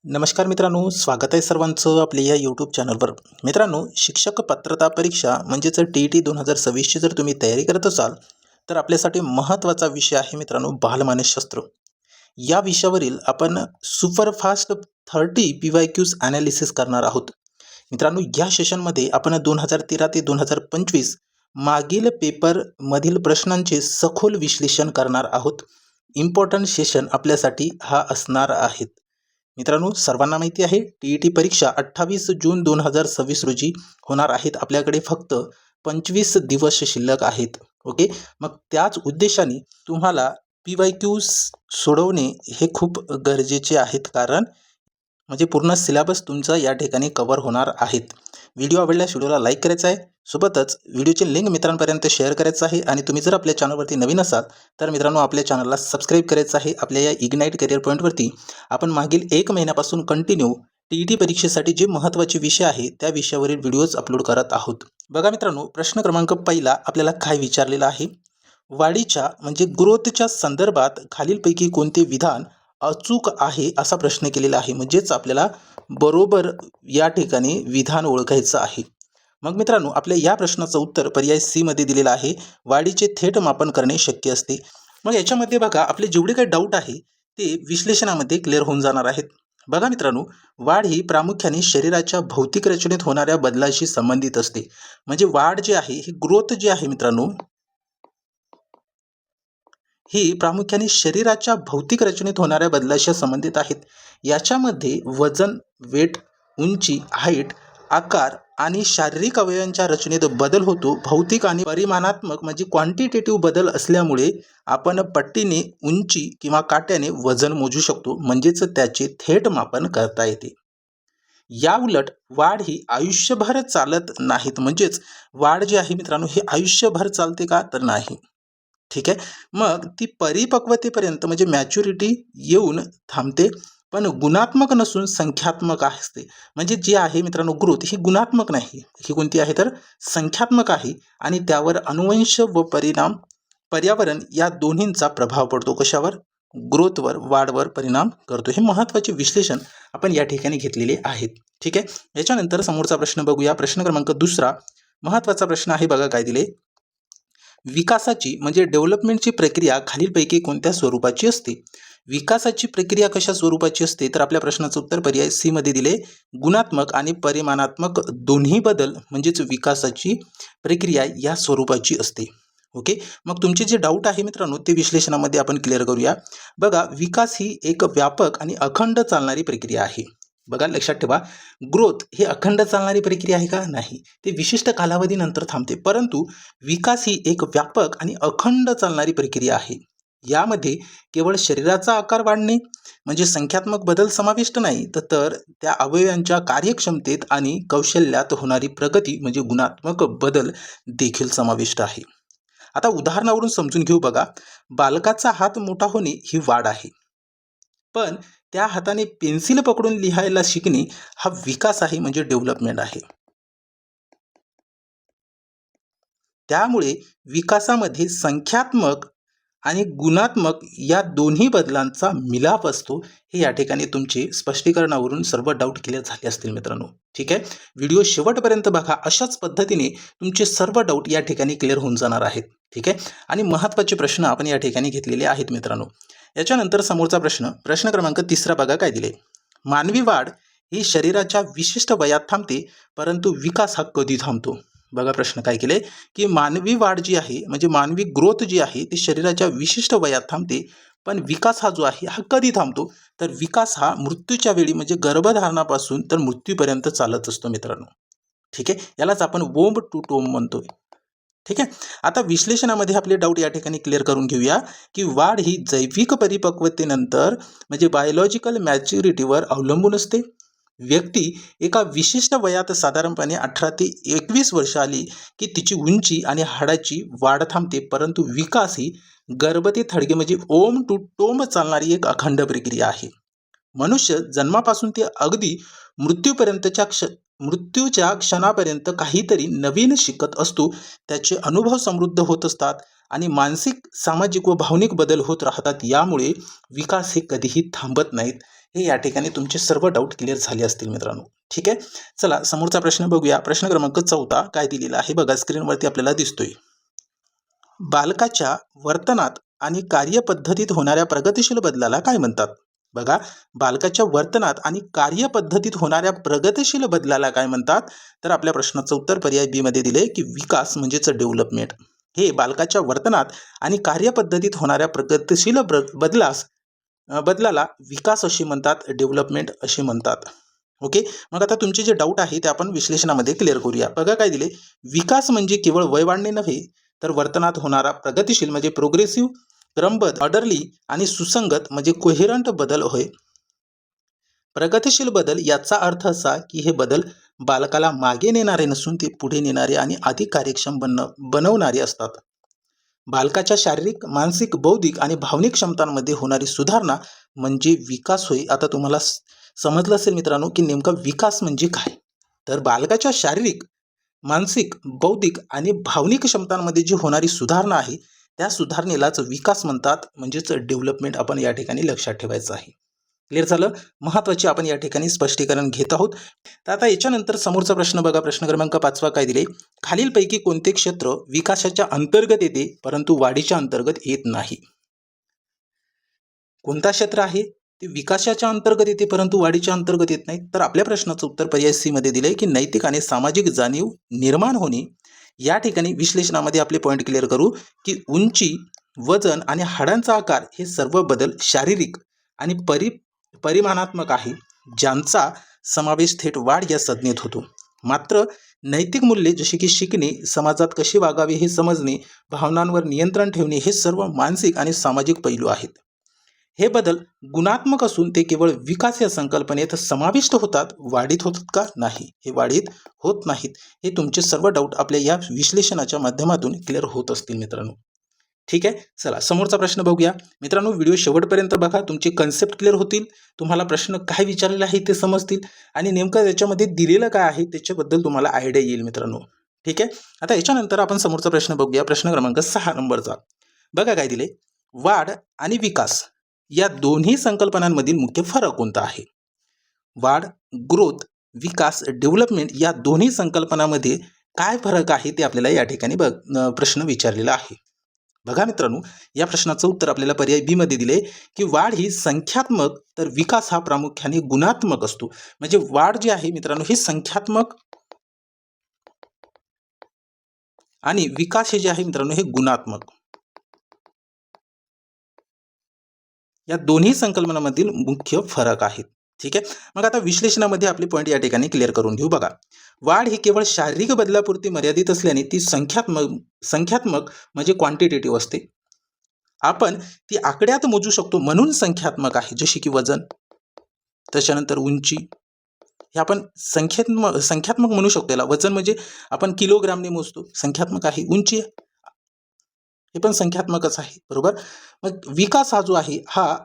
नमस्कार मित्रांनो, स्वागत आहे सर्वांचं आपल्या या यूट्यूब चॅनलवर. मित्रांनो, शिक्षक पात्रता परीक्षा म्हणजेच TET 2026ची जर तुम्ही तयारी करत असाल तर आपल्यासाठी महत्त्वाचा विषय आहे मित्रांनो, बालमानसशास्त्र. या विषयावरील आपण सुपरफास्ट 30 PYQs ॲनालिसिस करणार आहोत. मित्रांनो, या सेशनमध्ये आपण 2013 ते 2025 मागील पेपरमधील प्रश्नांचे सखोल विश्लेषण करणार आहोत. इम्पॉर्टंट सेशन आपल्यासाठी हा असणार आहे. मित्रांनो, सर्वांना माहिती आहे TET परीक्षा 28 जून 2026 रोजी होणार आहेत. आपल्याकडे फक्त 25 दिवस शिल्लक आहेत. ओके, मग त्याच उद्देशाने तुम्हाला PYQs सोडवणे हे खूप गरजेचे आहेत, कारण म्हणजे पूर्ण सिलेबस तुमचा या ठिकाणी कव्हर होणार आहेत. व्हिडिओ आवडल्यास व्हिडिओला लाईक करायचा आहे, सोबतच व्हिडिओची लिंक मित्रांपर्यंत शेअर करायचं आहे. आणि तुम्ही जर आपल्या चॅनलवरती नवीन असाल तर मित्रांनो, आपल्या चॅनलला सबस्क्राईब करायचं आहे. आपल्या या इग्नाईट करिअर पॉईंटवरती आपण मागील 1 महिन्यापासून कंटिन्यू TET परीक्षेसाठी जे महत्त्वाचे विषय आहे त्या विषयावरील व्हिडिओज अपलोड करत आहोत. बघा मित्रांनो, प्रश्न क्रमांक पहिला आपल्याला काय विचारलेला आहे? वाढीच्या म्हणजे ग्रोथच्या संदर्भात खालीलपैकी कोणते विधान अचूक आहे असा प्रश्न केलेला आहे. म्हणजेच आपल्याला बरोबर या ठिकाणी विधान ओळखायचं आहे. मग मित्रांनो, आपल्या या प्रश्नाचं उत्तर पर्याय C मध्ये दिलेलं आहे. वाढीचे थेट मापन करणे शक्य असते. मग याच्यामध्ये बघा, आपले जेवढे काही डाऊट आहे ते विश्लेषणामध्ये क्लिअर होऊन जाणार आहेत. बघा मित्रांनो, वाढ ही प्रामुख्याने शरीराच्या भौतिक रचनेत होणाऱ्या बदलाशी संबंधित असते. म्हणजे वाढ जी आहे, ही ग्रोथ जी आहे मित्रांनो, ही प्रामुख्याने शरीराच्या भौतिक रचनेत होणाऱ्या बदलाशी संबंधित आहेत. याच्यामध्ये वजन, वेट, उंची, हाईट, आकार आणि शारीरिक अवयवांच्या रचनेत बदल होतो. भौतिक आणि परिमाणात्मक म्हणजे क्वांटिटेटिव्ह बदल असल्यामुळे आपण पट्टीने उंची किंवा काट्याने वजन मोजू शकतो, म्हणजेच त्याचे थेट मापन करता येते. या उलट वाढ ही आयुष्यभर चालत नाहीत. म्हणजेच वाढ जी आहे मित्रांनो, ही आयुष्यभर चालते का? तर नाही. ठीक आहे, मग ती परिपक्वतेपर्यंत म्हणजे मॅच्युरिटी येऊन थांबते, पण गुणात्मक नसून संख्यात्मक असते. म्हणजे जी आहे मित्रांनो ग्रोथ, ही गुणात्मक नाही, ही कोणती आहे तर संख्यात्मक आहे. आणि त्यावर अनुवंश व पर्यावरण या दोन्हींचा प्रभाव पडतो. कशावर? ग्रोथवर, वाढवर परिणाम करतो. हे महत्त्वाचे विश्लेषण आपण या ठिकाणी घेतलेले आहेत. ठीक आहे, याच्यानंतर समोरचा प्रश्न बघूया. प्रश्न क्रमांक दुसरा महत्त्वाचा प्रश्न आहे. बघा काय दिले? विकासाची म्हणजे डेव्हलपमेंटची प्रक्रिया खालीलपैकी कोणत्या स्वरूपाची असते? विकासाची प्रक्रिया कशा स्वरूपाची असते? तर आपल्या प्रश्नाचं उत्तर पर्याय C मध्ये दिले. गुणात्मक आणि परिमाणात्मक दोन्ही बदल म्हणजेच विकासाची प्रक्रिया या स्वरूपाची असते. ओके, मग तुमचे जे डाऊट आहे मित्रांनो ते विश्लेषणामध्ये आपण क्लिअर करूया. बघा, विकास ही एक व्यापक आणि अखंड चालणारी प्रक्रिया आहे. बघा, लक्षात ठेवा, ग्रोथ ही अखंड चालणारी प्रक्रिया आहे का? नाही, ते विशिष्ट कालावधीनंतर थांबते. परंतु विकास ही एक व्यापक आणि अखंड चालणारी प्रक्रिया आहे. यामध्ये केवळ शरीराचा आकार वाढणे म्हणजे संख्यात्मक बदल समाविष्ट नाही, तर त्या अवयवांच्या कार्यक्षमतेत आणि कौशल्यात होणारी प्रगती म्हणजे गुणात्मक बदल देखील समाविष्ट आहे. आता उदाहरणावरून समजून घेऊ. बघा, बालकाचा हात मोठा होणे ही वाढ आहे, पण त्या हाताने पेन्सिल पकडून लिहायला शिकणे हा विकास आहे, म्हणजे डेव्हलपमेंट आहे. त्यामुळे विकासामध्ये संख्यात्मक आणि गुणात्मक या दोन्ही बदलांचा मिलाप असतो. हे या ठिकाणी तुमचे स्पष्टीकरणावरून सर्व डाऊट क्लिअर झाले असतील मित्रांनो. ठीक आहे, व्हिडिओ शेवटपर्यंत बघा. अशाच पद्धतीने तुमचे सर्व डाऊट या ठिकाणी क्लिअर होऊन जाणार आहेत. ठीक आहे, आणि महत्त्वाचे प्रश्न आपण या ठिकाणी घेतलेले आहेत मित्रांनो. याच्यानंतर समोरचा प्रश्न क्रमांक तिसरा बघा काय दिले? मानवी वाढ ही शरीराच्या विशिष्ट वयात थांबते, परंतु विकास हा कधी थांबतो? बघा, प्रश्न काय केले की मानवी वाढ जी आहे म्हणजे मानवी ग्रोथ जी आहे ती शरीराच्या विशिष्ट वयात थांबते, पण विकास हा जो आहे हा कधी थांबतो? तर विकास हा मृत्यूच्या वेळी म्हणजे गर्भधारणापासून तर मृत्यूपर्यंत चालत असतो मित्रांनो. ठीक आहे, यालाच आपण वोम्ब टू टोम म्हणतोय. ठीक आहे, आता विश्लेषणामध्ये आपले डाऊट या ठिकाणी क्लिअर करून घेऊया की वाढ ही जैविक परिपक्वतेनंतर म्हणजे बायोलॉजिकल मॅच्युरिटीवर अवलंबून असते. व्यक्ती एका विशिष्ट वयात साधारणपणे 18 ते 21 वर्ष आली की तिची उंची आणि हाडाची वाढ थांबते, परंतु विकास ही गर्भ ते थडगे म्हणजे ओम टू टोम चालणारी एक अखंड प्रक्रिया आहे. मनुष्य जन्मापासून ते अगदी मृत्यूच्या क्षणापर्यंत काहीतरी नवीन शिकत असतो. त्याचे अनुभव समृद्ध होत असतात आणि मानसिक, सामाजिक व भावनिक बदल होत राहतात. यामुळे विकास हे कधीही थांबत नाहीत. हे या ठिकाणी तुमचे सर्व डाऊट क्लिअर झाले असतील मित्रांनो. ठीक आहे, चला समोरचा प्रश्न बघूया. प्रश्न क्रमांक 14 काय दिलेला आहे बघा, स्क्रीनवरती आपल्याला दिसतोय. बालकाच्या वर्तनात आणि कार्यपद्धतीत होणाऱ्या प्रगतिशील बदलाला काय म्हणतात? बघा, बालकाच्या वर्तनात आणि कार्यपद्धतीत होणाऱ्या प्रगतिशील बदलाला काय म्हणतात? तर आपल्या प्रश्नाचं उत्तर पर्याय बी मध्ये दिले की विकास म्हणजेच डेव्हलपमेंट. हे बालकाच्या वर्तनात आणि कार्यपद्धतीत होणाऱ्या प्रगतिशील बदलाला विकास असे म्हणतात, डेव्हलपमेंट असे म्हणतात. ओके, मग आता तुमचे जे डाऊट आहे ते आपण विश्लेषणामध्ये क्लिअर करूया. बघा काय दिले, विकास म्हणजे केवळ वय वाढणे नव्हे, तर वर्तनात होणारा प्रगतिशील म्हणजे प्रोग्रेसिव्ह, क्रमबद्ध, ऑर्डरली आणि सुसंगत म्हणजे कोहेरंट बदल होय. प्रगतिशील बदल याचा अर्थ असा की हे बदल बालकाला मागे नेणारे नसून ते पुढे नेणारे आणि अधिक कार्यक्षम बनवणारे असतात. बालकाच्या शारीरिक, मानसिक, बौद्धिक आणि भावनिक क्षमतांमध्ये होणारी सुधारणा म्हणजे विकास होय. आता तुम्हाला समजलं असेल मित्रांनो की नेमका विकास म्हणजे काय. तर बालकाच्या शारीरिक, मानसिक, बौद्धिक आणि भावनिक क्षमतांमध्ये जी होणारी सुधारणा आहे त्या सुधारणेलाच विकास म्हणतात, म्हणजेच डेव्हलपमेंट आपण या ठिकाणी लक्षात ठेवायचं आहे. क्लिअर झालं? महत्त्वाचे आपण या ठिकाणी स्पष्टीकरण घेत आहोत. तर आता याच्यानंतर समोरचा प्रश्न बघा, प्रश्न क्रमांक 5 काय दिले, खालीलपैकी कोणते क्षेत्र विकासाच्या अंतर्गत येते परंतु वाढीच्या अंतर्गत येत नाही? कोणता क्षेत्र आहे ते विकासाच्या अंतर्गत येते परंतु वाढीच्या अंतर्गत येत नाही? तर आपल्या प्रश्नाचं उत्तर पर्याय सी मध्ये दिले की नैतिक आणि सामाजिक जाणीव निर्माण होणे. या ठिकाणी विश्लेषणामध्ये आपले पॉईंट क्लिअर करू की उंची, वजन आणि हाडांचा आकार हे सर्व बदल शारीरिक आणि परिमाणात्मक आहे, ज्यांचा समावेश थेट वाढ या संज्ञेत होतो. मात्र नैतिक मूल्ये जसे की शिकणे, समाजात कसे वागावे हे समजणे, भावनांवर नियंत्रण ठेवणे हे सर्व मानसिक आणि सामाजिक पैलू आहेत. हे बदल गुणात्मक असून ते केवळ विकास या संकल्पनेत समाविष्ट होतात, वाढीत होतात का? नाही, हे वाढीत होत नाहीत. हे तुमचे सर्व डाऊट आपल्या या विश्लेषणाच्या माध्यमातून क्लिअर होत असतील मित्रांनो. ठीक आहे, चला समोरचा प्रश्न बघूया. मित्रांनो व्हिडिओ शेवटपर्यंत बघा, तुमचे कन्सेप्ट क्लिअर होतील, तुम्हाला प्रश्न काय विचारलेला आहे ते समजतील आणि नेमकं त्याच्यामध्ये दिलेलं काय आहे त्याच्याबद्दल तुम्हाला आयडिया येईल मित्रांनो. ठीक आहे, आता याच्यानंतर आपण समोरचा प्रश्न बघूया. प्रश्न क्रमांक 6 नंबरचा बघा काय दिले, वाढ आणि विकास या दोन्ही संकल्पनांमधील मुख्य फरक कोणता आहे? वाढ, ग्रोथ, विकास, डेव्हलपमेंट या दोन्ही संकल्पनांमध्ये काय फरक आहे ते आपल्याला या ठिकाणी प्रश्न विचारलेला आहे. बघा मित्रांनो, या प्रश्नाचं उत्तर आपल्याला पर्याय बी मध्ये दिले की वाढ ही संख्यात्मक तर विकास हा प्रामुख्याने गुणात्मक असतो. म्हणजे वाढ जी आहे मित्रांनो ही संख्यात्मक आणि विकास हे जे आहे मित्रांनो हे गुणात्मक. या दोन्ही संकल्पनांमधील मुख्य फरक आहेत. ठीक आहे, मग आता विश्लेषणामध्ये आपले पॉईंट या ठिकाणी क्लिअर करून घेऊ. बघा, वाढ ही केवळ शारीरिक बदलापुरती मर्यादित असल्याने ती संख्यात्मक म्हणजे क्वांटिटेटिव्ह असते. आपण ती आकड्यात मोजू शकतो म्हणून संख्यात्मक आहे, जशी की वजन, त्याच्यानंतर उंची, हे आपण संख्यात्मक म्हणू शकतो. याला वजन म्हणजे आपण किलोग्रामने मोजतो, संख्यात्मक आहे. उंची हे पण संख्यात्मकच आहे, बरोबर. मग विकास हा जो आहे हा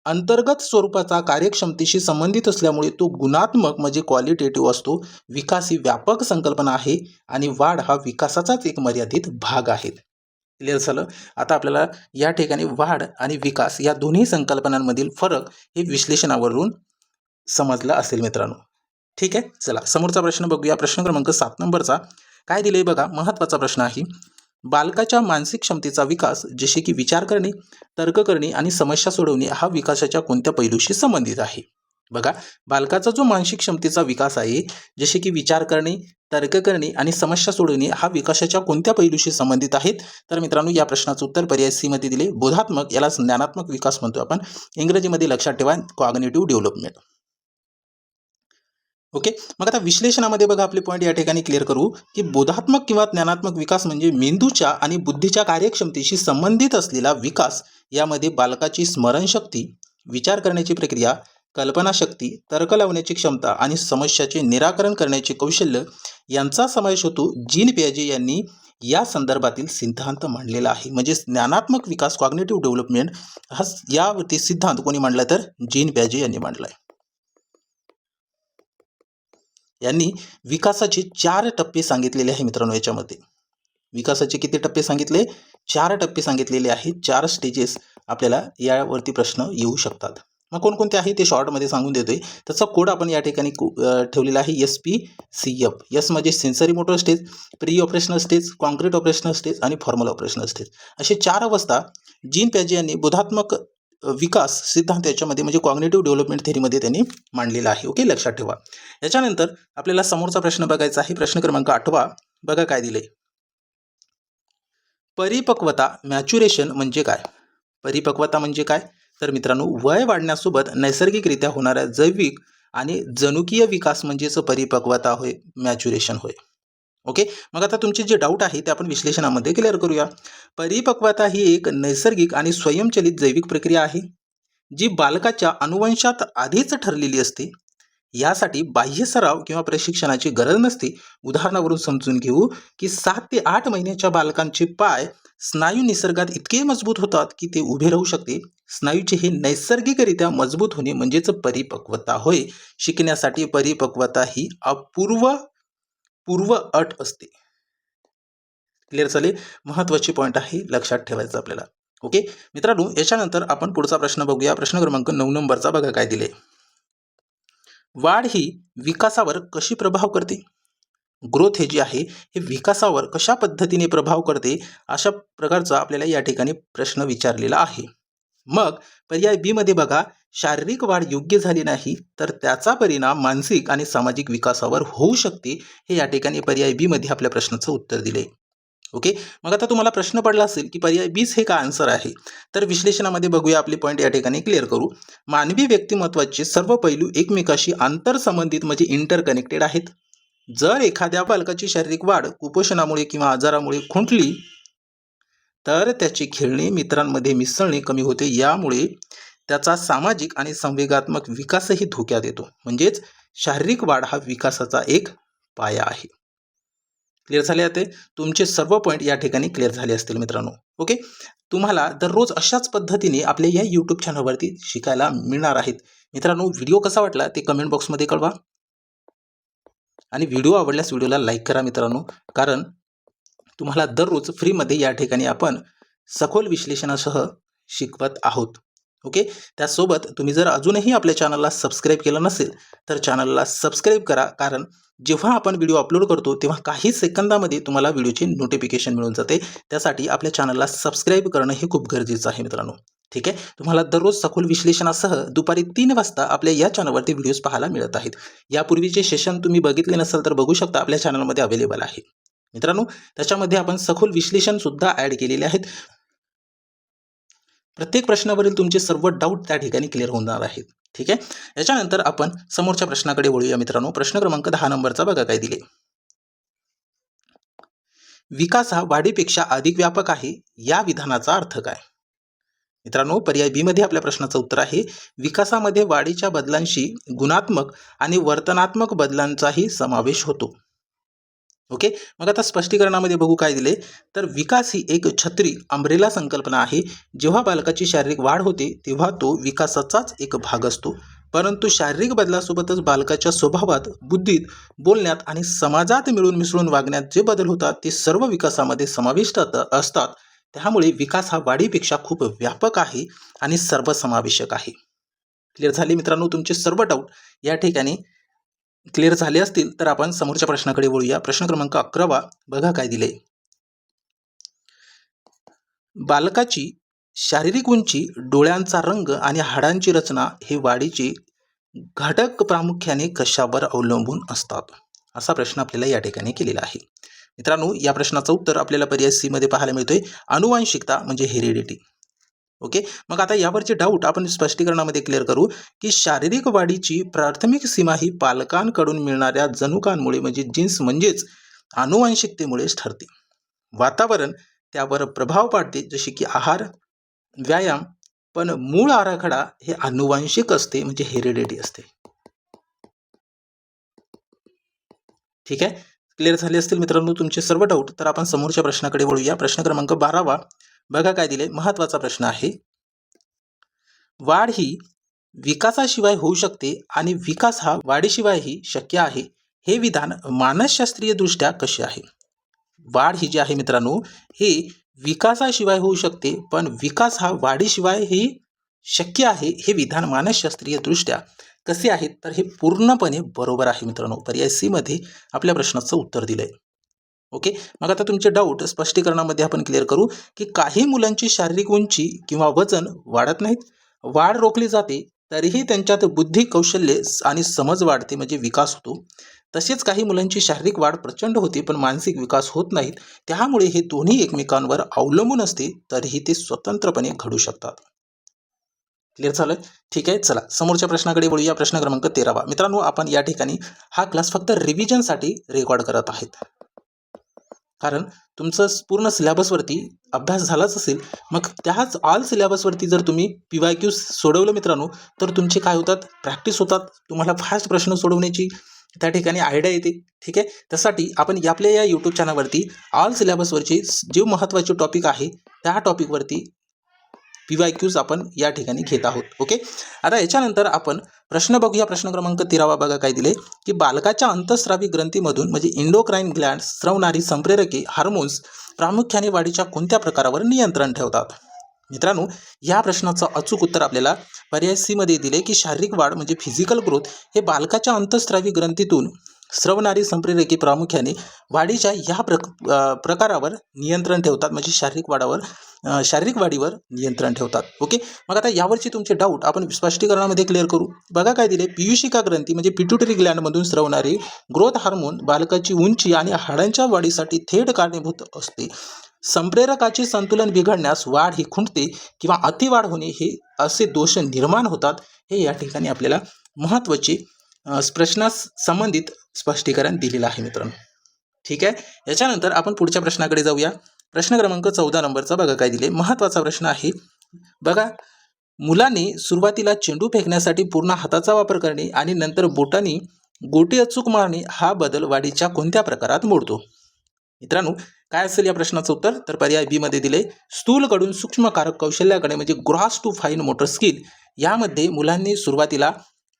अंतर्गत स्वरूपाचा कार्यक्षमतेशी संबंधित असल्यामुळे तो गुणात्मक म्हणजे क्वालिटेटिव्ह असतो. विकास ही व्यापक संकल्पना आहे आणि वाढ हा विकासाचाच एक मर्यादित भाग आहे. क्लिअर झालं? आता आपल्याला या ठिकाणी वाढ आणि विकास या दोन्ही संकल्पनांमधील फरक हे विश्लेषणावरून समजलं असेल मित्रांनो. ठीक आहे, चला समोरचा प्रश्न बघूया. प्रश्न क्रमांक 7 नंबरचा काय दिले बघा, महत्त्वाचा प्रश्न आहे. बालकाच्या मानसिक क्षमतेचा विकास जसे की विचार करणे, तर्क करणे आणि समस्या सोडवणे हा विकासाच्या कोणत्या पैलूशी संबंधित आहे? बघा, बालकाचा जो मानसिक क्षमतेचा विकास आहे जसे की विचार करणे, तर्क करणे आणि समस्या सोडवणे हा विकासाच्या कोणत्या पैलूशी संबंधित आहेत? तर मित्रांनो या प्रश्नाचं उत्तर पर्याय सी मध्ये दिले, बोधात्मक, याला ज्ञानात्मक विकास म्हणतो आपण. इंग्रजीमध्ये लक्षात ठेवा, कॉग्निटिव्ह डेव्हलपमेंट. ओके, मग आता विश्लेषणामध्ये बघा आपले पॉईंट या ठिकाणी क्लिअर करू की बोधात्मक किंवा ज्ञानात्मक विकास म्हणजे मेंदूच्या आणि बुद्धीच्या कार्यक्षमतेशी संबंधित असलेला विकास. यामध्ये बालकाची स्मरणशक्ती, विचार करण्याची प्रक्रिया, कल्पनाशक्ती, तर्क लावण्याची क्षमता आणि समस्याचे निराकरण करण्याचे कौशल्य यांचा समावेश होतो. जीन पियाजे यांनी या संदर्भातील सिद्धांत मांडलेला आहे. म्हणजे ज्ञानात्मक विकास, कॉग्निटिव्ह डेव्हलपमेंट हा यावरती सिद्धांत कोणी मांडला तर जीन पियाजे यांनी मांडला आहे. यांनी विकासाचे 4 टप्पे सांगितलेले आहे मित्रांनो. याच्यामध्ये विकासाचे किती टप्पे सांगितले? 4 टप्पे सांगितलेले आहेत. 4 स्टेजेस आपल्याला यावरती प्रश्न येऊ शकतात. मग कोणकोणते आहे ते शॉर्टमध्ये सांगून देतोय. त्याचा कोड आपण या ठिकाणी ठेवलेला आहे SPCF. एस म्हणजे sensory motor stage, pre operational stage, concrete operational stage आणि फॉर्मल ऑपरेशनल स्टेज असे 4 अवस्था जीन पॅजे यांनी बोधात्मक विकास सिद्धांत याच्यामध्ये म्हणजे कॉग्निटिव्ह डेव्हलपमेंट थेरीमध्ये त्यांनी मांडलेला आहे. ओके, लक्षात ठेवा. याच्यानंतर आपल्याला समोरचा प्रश्न बघायचा आहे. प्रश्न क्रमांक 8 बघा काय दिले. परिपक्वता मॅच्युरेशन म्हणजे काय? परिपक्वता म्हणजे काय? तर मित्रांनो, वय वाढण्यासोबत नैसर्गिकरित्या होणाऱ्या जैविक आणि जनुकीय विकास म्हणजेच परिपक्वता होय, मॅच्युरेशन होय. ओके, मग आता तुमचे जे डाऊट आहे ते आपण विश्लेषणामध्ये क्लिअर करूया. परिपक्वता ही एक नैसर्गिक आणि स्वयंचलित जैविक प्रक्रिया आहे जी बालकाच्या अनुवंशात आधीच ठरलेली असते. यासाठी बाह्य सराव किंवा प्रशिक्षणाची गरज नसते. उदाहरणावरून समजून घेऊ की 7 ते 8 महिन्याच्या बालकांचे पाय स्नायू निसर्गात इतके मजबूत होतात की ते उभे राहू शकते. स्नायूचे हे नैसर्गिकरित्या मजबूत होणे म्हणजेच परिपक्वता होय. शिकण्यासाठी परिपक्वता ही पूर्व अट असते. क्लिअर झाले? महत्त्वाची पॉईंट आहे, लक्षात ठेवायचं आपल्याला. ओके मित्रांनो, याच्यानंतर आपण पुढचा प्रश्न बघूया. प्रश्न क्रमांक 9 नंबरचा बघा काय दिले. वाढ ही विकासावर कशी प्रभाव करते? ग्रोथ हे जे आहे हे विकासावर कशा पद्धतीने प्रभाव करते अशा प्रकारचा आपल्याला या ठिकाणी प्रश्न विचारलेला आहे. मग पर्याय बी मध्ये बघा, शारीरिक वाढ योग्य झाली नाही तर त्याचा परिणाम मानसिक आणि सामाजिक विकासावर होऊ शकते. हे या ठिकाणी पर्याय बी मध्ये आपल्या प्रश्नाचं उत्तर दिले. ओके, मग आता तुम्हाला प्रश्न पडला असेल की पर्याय बीच हे का आन्सर आहे. तर विश्लेषणामध्ये बघूया, आपले पॉईंट या ठिकाणी क्लिअर करू. मानवी व्यक्तिमत्वाचे सर्व पैलू एकमेकाशी आंतरसंबंधित म्हणजे इंटरकनेक्टेड आहेत. जर एखाद्या बालकाची शारीरिक वाढ कुपोषणामुळे किंवा आजारामुळे खुंटली तर त्याची खेळणे, मित्रांमध्ये मिसळणे कमी होते. यामुळे त्याचा सामाजिक आणि संवेगात्मक विकासही धोक्यात येतो. म्हणजेच शारीरिक वाढ हा विकासाचा एक पाया आहे. क्लिअर झाले आहे? तुमचे सर्व पॉईंट या ठिकाणी क्लिअर झाले असतील मित्रांनो. ओके, तुम्हाला दररोज अशाच पद्धतीने आपल्या या यूट्यूब चॅनलवरती शिकायला मिळणार आहेत. मित्रांनो, व्हिडिओ कसा वाटला ते कमेंट बॉक्समध्ये कळवा आणि व्हिडिओ आवडल्यास व्हिडिओला लाईक करा मित्रांनो, कारण तुम्हाला दररोज फ्रीमध्ये या ठिकाणी आपण सखोल विश्लेषणासह शिकवत आहोत. ओके, त्यासोबत तुम्ही जर अजूनही आपल्या चॅनलला सबस्क्राईब केलं नसेल तर चॅनलला सबस्क्राईब करा, कारण जेव्हा आपण व्हिडिओ अपलोड करतो तेव्हा काही सेकंदामध्ये तुम्हाला व्हिडिओचे नोटिफिकेशन मिळून जाते. त्यासाठी आपल्या चॅनलला सबस्क्राईब करणं हे खूप गरजेचं आहे मित्रांनो. ठीक आहे, तुम्हाला दररोज सखोल विश्लेषणासह दुपारी 3 वाजता आपल्या या चॅनलवरती व्हिडिओज पाहायला मिळत आहेत. यापूर्वीचे सेशन तुम्ही बघितले नसेल तर बघू शकता, आपल्या चॅनलमध्ये अवेलेबल आहे मित्रांनो. त्याच्यामध्ये आपण सखोल विश्लेषण सुद्धा ॲड केलेले आहेत. प्रत्येक प्रश्नावरील तुमचे सर्व डाऊट त्या ठिकाणी क्लिअर होणार आहेत. ठीक आहे, याच्यानंतर आपण समोरच्या प्रश्नाकडे वळूया मित्रांनो. प्रश्न क्रमांक 10 नंबरचा बघा काय दिले. विकास हा वाढीपेक्षा अधिक व्यापक आहे, या विधानाचा अर्थ काय? मित्रांनो, पर्याय बी मध्ये आपल्या प्रश्नाचं उत्तर आहे, विकासामध्ये वाढीच्या बदलांशी गुणात्मक आणि वर्तनात्मक बदलांचाही समावेश होतो. ओके, मग आता स्पष्टीकरणामध्ये बघू काय दिले. तर विकास ही एक छत्री अम्ब्रेला संकल्पना आहे. जेव्हा बालकाची शारीरिक वाढ होते तेव्हा तो विकासाचाच एक भाग असतो, परंतु शारीरिक बदलासोबतच बालकाच्या स्वभावात, बुद्धीत, बोलण्यात आणि समाजात मिळून मिसळून वागण्यात जे बदल होतात ते सर्व विकासामध्ये समाविष्ट असतात. त्यामुळे विकास हा वाढीपेक्षा खूप व्यापक आहे आणि सर्वसमावेशक आहे. क्लिअर झाले मित्रांनो? तुमचे सर्व डाऊट या ठिकाणी क्लिअर झाले असतील तर आपण समोरच्या प्रश्नाकडे वळूया. प्रश्न क्रमांक 11 बघा काय दिले. बालकाची शारीरिक उंची, डोळ्यांचा रंग आणि हाडांची रचना हे वाढीचे घटक प्रामुख्याने कशावर अवलंबून असतात, असा प्रश्न आपल्याला या ठिकाणी केलेला आहे. मित्रांनो, या प्रश्नाचं उत्तर आपल्याला पर्याय सी मध्ये पाहायला मिळतोय, अनुवांशिकता म्हणजे हेरिडिटी. ओके, मग आता यावरचे डाऊट आपण स्पष्टीकरणामध्ये क्लिअर करू की शारीरिक वाढीची प्राथमिक सीमा ही पालकांकडून मिळणाऱ्या जनुकांमुळे म्हणजे जीन्स म्हणजेच अनुवांशिकतेमुळेच ठरते. वातावरण त्यावर प्रभाव पाडते, जसे की आहार, व्यायाम, पण मूळ आराखडा हे अनुवांशिक असते म्हणजे हेरिडिटी असते. ठीक आहे, क्लिअर झाले असतील मित्रांनो तुमचे सर्व डाऊट. तर आपण समोरच्या प्रश्नाकडे वळूया. प्रश्न क्रमांक 12 बघा काय दिले. महत्त्वाचा प्रश्न आहे, वाढ ही विकासाशिवाय होऊ शकते आणि विकास हा वाढीशिवायही शक्य आहे, हे विधान मानसशास्त्रीय दृष्ट्या कसे आहे? वाढ ही जी आहे मित्रांनो, हे विकासाशिवाय होऊ शकते, पण विकास हा वाढीशिवायही शक्य आहे हे विधान मानसशास्त्रीय दृष्ट्या कसे आहेत? तर हे पूर्णपणे बरोबर आहे मित्रांनो. पर्याय सी मध्ये आपल्या प्रश्नाचं उत्तर दिलंय. ओके, मग आता तुमचे डाऊट स्पष्टीकरणामध्ये आपण क्लिअर करू की काही मुलांची शारीरिक उंची किंवा वजन वाढत नाहीत, वाढ रोखली जाते, तरीही त्यांच्यात बुद्धी, कौशल्य आणि समज वाढते म्हणजे विकास होतो. तसेच काही मुलांची शारीरिक वाढ प्रचंड होते पण मानसिक विकास होत नाहीत. त्यामुळे हे दोन्ही एकमेकांवर अवलंबून असते, तरीही ते स्वतंत्रपणे घडू शकतात. क्लिअर झालं? ठीक आहे, चला समोरच्या प्रश्नाकडे वळूया. प्रश्न क्रमांक 13. मित्रांनो, आपण या ठिकाणी हा क्लास फक्त रिव्हिजनसाठी रेकॉर्ड करत आहेत, कारण तुमचं पूर्ण सिलेबसवरती अभ्यास झालाच असेल. मग त्याच ऑल सिलेबसवरती जर तुम्ही PYQ सोडवलं मित्रांनो, तर तुमचे काय होतात? प्रॅक्टिस होतात, तुम्हाला फास्ट प्रश्न सोडवण्याची त्या ठिकाणी आयडिया येते. ठीक आहे, त्यासाठी आपण आपल्या या यूट्यूब चॅनलवरती ऑल सिलेबसवरचे जे महत्त्वाचे टॉपिक आहे त्या टॉपिकवरती PYQs आपण या ठिकाणी घेत आहोत. ओके, आता याच्यानंतर आपण प्रश्न बघूया. प्रश्न क्रमांक 13 बघा काय दिले की बालकाच्या अंतःस्रावी ग्रंथीमधून म्हणजे इंडोक्राईन ग्लँड स्रवणारी संप्रेरके हार्मोन्स प्रामुख्याने वाढीच्या कोणत्या प्रकारावर नियंत्रण ठेवतात? मित्रांनो, या प्रश्नाचं अचूक उत्तर आपल्याला पर्याय सी मध्ये दिले की शारीरिक वाढ म्हणजे फिजिकल ग्रोथ हे बालकाच्या अंतःस्रावी ग्रंथीतून स्रवणारी संप्रेरके प्रामुख्याने वाढीच्या या प्रकारावर नियंत्रण ठेवतात, म्हणजे शारीरिक वाढीवर नियंत्रण ठेवतात. ओके, मग आता यावरची तुमचे डाऊट आपण स्पष्टीकरणामध्ये क्लिअर करू. बघा काय दिले, पीयूषिका ग्रंथी म्हणजे पिट्युटरी ग्लँडमधून स्रवणारे ग्रोथ हार्मोन बालकाची उंची आणि हाडांच्या वाढीसाठी थेट कारणीभूत असते. संप्रेरकाचे संतुलन बिघडण्यास वाढ ही खुंटते किंवा अतिवाढ होणे हे असे दोष निर्माण होतात. हे या ठिकाणी आपल्याला महत्त्वाचे प्रश्नास संबंधित स्पष्टीकरण दिलेलं आहे मित्रांनो. ठीक आहे, याच्यानंतर आपण पुढच्या प्रश्नाकडे जाऊया. प्रश्न क्रमांक 14 नंबरचा बघा काय दिले, महत्त्वाचा प्रश्न आहे. बघा, मुलाने सुरुवातीला चेंडू फेकण्यासाठी पूर्ण हाताचा वापर करणे आणि नंतर बोटांनी गोटी अचूक मारणे हा बदल वाढीच्या कोणत्या प्रकारात मोडतो? मित्रांनो, काय असेल या प्रश्नाचं उत्तर? तर पर्याय बी मध्ये दिले, स्थूलकडून सूक्ष्मकारक कौशल्याकडे म्हणजे gross to fine motor skill. यामध्ये मुलांनी सुरुवातीला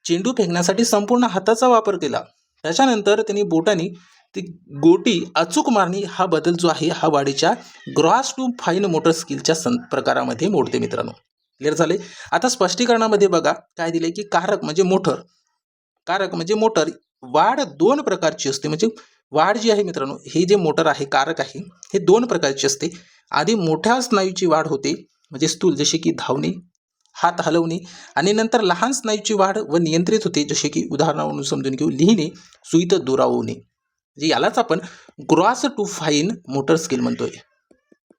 चेंडू फेकण्यासाठी संपूर्ण हाताचा वापर केला, त्याच्यानंतर त्यांनी बोटांनी ती गोटी अचूक मारणी हा बदल जो आहे हा वाढीच्या ग्रॉस टू फाईन मोटर स्किलच्या प्रकारामध्ये मोडते मित्रांनो. क्लिअर झाले? आता स्पष्टीकरणामध्ये बघा काय दिले की कारक म्हणजे मोटर वाढ दोन प्रकारची असते. म्हणजे वाढ जी आहे मित्रांनो, हे जे मोटर आहे कारक आहे हे दोन प्रकारची असते. आधी मोठ्या स्नायूची वाढ होते म्हणजे स्थूल, जसे की धावणे, हात हलवणे, आणि नंतर लहान स्नायूची वाढ व नियंत्रित होते, जसे की उदाहरणावरून समजून घेऊ, लिहिणे, सुईत दोरावणे. म्हणजे यालाच आपण gross to fine motor skill म्हणतोय.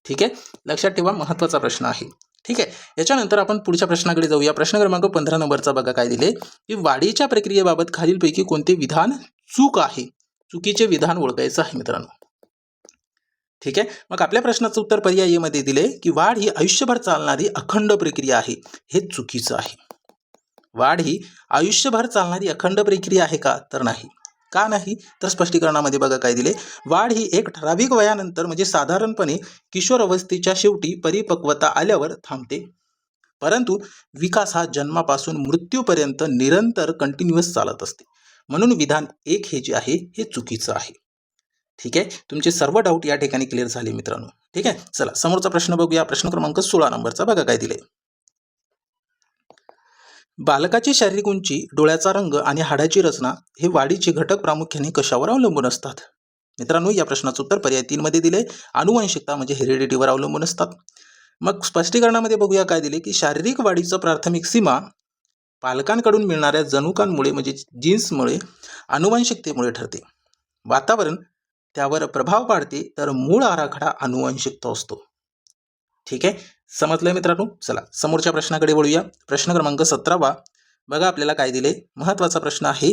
ठीक आहे, लक्षात ठेवा, महत्त्वाचा प्रश्न आहे. ठीक आहे, याच्यानंतर आपण पुढच्या प्रश्नाकडे जाऊया. प्रश्न क्रमांक 15 नंबरचा बघा काय दिले की वाढीच्या प्रक्रियेबाबत खालीलपैकी कोणते विधान चूक आहे? चुकीचे विधान ओळखायचं आहे मित्रांनो. ठीक आहे, मग आपल्या प्रश्नाचं उत्तर पर्याय मध्ये दिले की वाढ ही आयुष्यभर चालणारी अखंड प्रक्रिया आहे. हे चुकीचं आहे. वाढ ही आयुष्यभर चालणारी अखंड प्रक्रिया आहे का? तर नाही. का नाही? तर स्पष्टीकरणामध्ये बघा काय दिले, वाढ ही एक ठराविक वयानंतर म्हणजे साधारणपणे किशोर अवस्थेच्या शेवटी परिपक्वता आल्यावर थांबते, परंतु विकास हा जन्मापासून मृत्यूपर्यंत निरंतर कंटिन्युअस चालत असते. म्हणून विधान 1 हे जे आहे हे चुकीचं आहे. ठीक आहे, तुमचे सर्व डाऊट या ठिकाणी क्लिअर झाले मित्रांनो. ठीक आहे, चला समोरचा प्रश्न बघूया. प्रश्न क्रमांक 16 नंबरचा बघा काय दिले, बालकाची शारीरिक उंची, डोळ्याचा रंग आणि हाडाची रचना हे वाढीचे घटक प्रामुख्याने कशावर अवलंबून असतात? मित्रांनो, या प्रश्नाचं उत्तर पर्याय 3 मध्ये दिले, आनुवंशिकता म्हणजे हेरिडिटीवर अवलंबून असतात. मग स्पष्टीकरणामध्ये बघूया काय दिले की शारीरिक वाढीचं प्राथमिक सीमा पालकांकडून मिळणाऱ्या जनुकांमुळे म्हणजे जीन्समुळे, आनुवंशिकतेमुळे ठरते. वातावरण त्यावर प्रभाव पाडते, तर मूळ आराखडा आनुवंशिकता असतो. ठीक आहे, समजलंय मित्रांनो. चला समोरच्या प्रश्नाकडे वळूया. प्रश्न क्रमांक 17 बघा आपल्याला काय दिले, महत्त्वाचा प्रश्न आहे.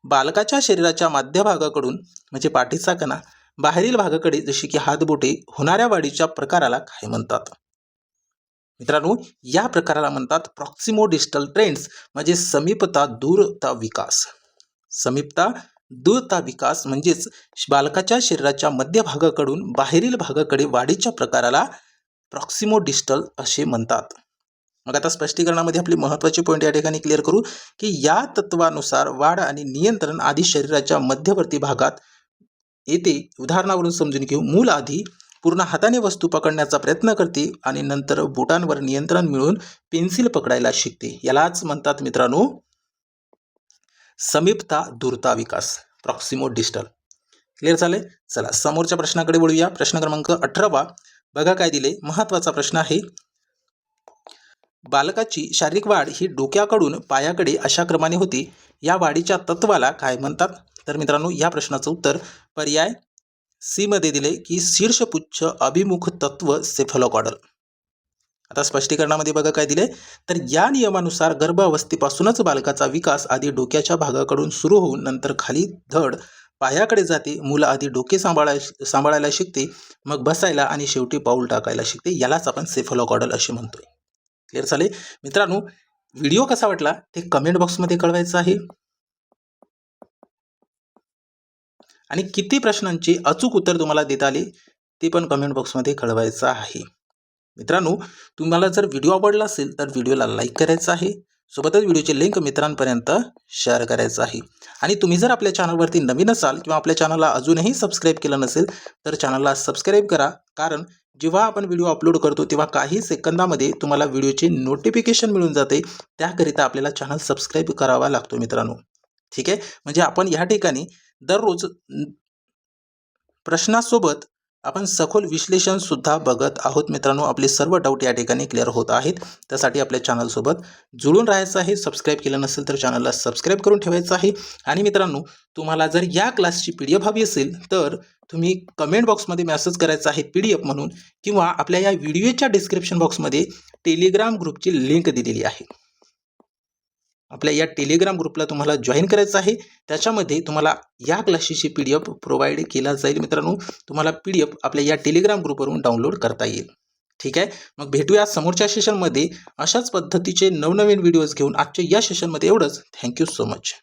बालकाच्या शरीराच्या मध्यभागाकडून म्हणजे पाठीचा कणा बाहेरील भागाकडे जशी की हातबोटे होणाऱ्या वाढीच्या प्रकाराला काय म्हणतात? मित्रांनो, या प्रकाराला म्हणतात प्रॉक्सिमो डिस्टल ट्रेंड्स म्हणजे समीपता दूरता विकास. समीपता दूरता विकास म्हणजेच बालकाच्या शरीराच्या मध्यभागाकडून बाहेरील भागाकडे वाढीच्या प्रकाराला प्रॉक्सिमो डिस्टल असे म्हणतात. मग आता स्पष्टीकरणामध्ये आपली महत्त्वाचे पॉईंट या ठिकाणी क्लिअर करू की या तत्वानुसार वाढ आणि नियंत्रण आधी शरीराच्या मध्यवर्ती भागात येते. उदाहरणावरून समजून घेऊ, मूल आधी पूर्ण हाताने वस्तू पकडण्याचा प्रयत्न करते आणि नंतर बोटांवर नियंत्रण मिळवून पेन्सिल पकडायला शिकते. यालाच म्हणतात मित्रांनो समीपता दूरता विकास, प्रॉक्सिमो डिस्टल. क्लिअर झाले. चला समोरच्या प्रश्नाकडे वळूया. प्रश्न क्रमांक 18 बघा काय दिले. महत्त्वाचा प्रश्न आहे. बालकाची शारीरिक वाढ ही डोक्याकडून पायाकडे अशा क्रमाने होती. या वाढीच्या तत्वाला काय म्हणतात? तर मित्रांनो या प्रश्नाचं उत्तर पर्याय सी मध्ये दिले की शीर्षपुच्छ अभिमुख तत्व सेफलोकॉडल. आता स्पष्टीकरणामध्ये बघा काय दिले. तर या नियमानुसार गर्भावस्थेपासूनच बालकाचा विकास आधी डोक्याच्या भागाकडून सुरू होऊन नंतर खाली धड पायाकडे जाते. मुलं आधी डोके सांभाळायला शिकते, मग बसायला आणि शेवटी पाऊल टाकायला शिकते. यालाच आपण सेफलोकॉडल असे म्हणतोय. क्लिअर झाले मित्रांनो. व्हिडिओ कसा वाटला ते कमेंट बॉक्समध्ये कळवायचं आहे आणि किती प्रश्नांचे अचूक उत्तर तुम्हाला देता आले ते पण कमेंट बॉक्समध्ये कळवायचं आहे. मित्रांनो तुम्हाला जर व्हिडिओ आवडला असेल तर व्हिडिओला लाईक करायचं आहे, सोबतच व्हिडिओची लिंक मित्रांपर्यंत शेअर करायचं आहे. आणि तुम्ही जर आपल्या चॅनलवरती नवीन असाल किंवा आपल्या चॅनलला अजूनही सबस्क्राईब केलं नसेल तर चॅनलला सबस्क्राईब करा, कारण जेव्हा आपण व्हिडिओ अपलोड करतो तेव्हा काही सेकंदामध्ये तुम्हाला व्हिडिओचे नोटिफिकेशन मिळून जाते. त्याकरिता आपल्याला चॅनल सबस्क्राईब करावा लागतो मित्रांनो. ठीक आहे. म्हणजे आपण या ठिकाणी दररोज प्रश्नासोबत आपण सखोल विश्लेषण सुद्धा बघत आहोत मित्रांनो. आपले सर्व डाऊट या ठिकाणी क्लिअर होत आहेत. त्यासाठी आपल्या चॅनलसोबत जुळून राहायचं आहे. सबस्क्राईब केलं नसेल तर चॅनलला सबस्क्राईब करून ठेवायचं आहे. आणि मित्रांनो तुम्हाला जर या क्लासची PDF हवी असेल तर तुम्ही कमेंट बॉक्समध्ये मेसेज करायचा आहे PDF म्हणून, किंवा आपल्या या व्हिडिओच्या डिस्क्रिप्शन बॉक्समध्ये टेलिग्राम ग्रुपची लिंक दिलेली आहे. आपल्या या टेलिग्राम ग्रुपला तुम्हाला जॉईन करायचं आहे. त्याच्यामध्ये तुम्हाला या क्लासेसची PDF प्रोव्हाइड केला जाईल मित्रांनो. तुम्हाला PDF आपल्या या टेलिग्राम ग्रुपवरून डाउनलोड करता येईल. ठीक आहे. मग भेटूया समोरच्या सेशनमध्ये अशाच पद्धतीचे नवनवीन व्हिडिओज घेऊन. आजच्या या सेशनमध्ये एवढंच. Thank you so much.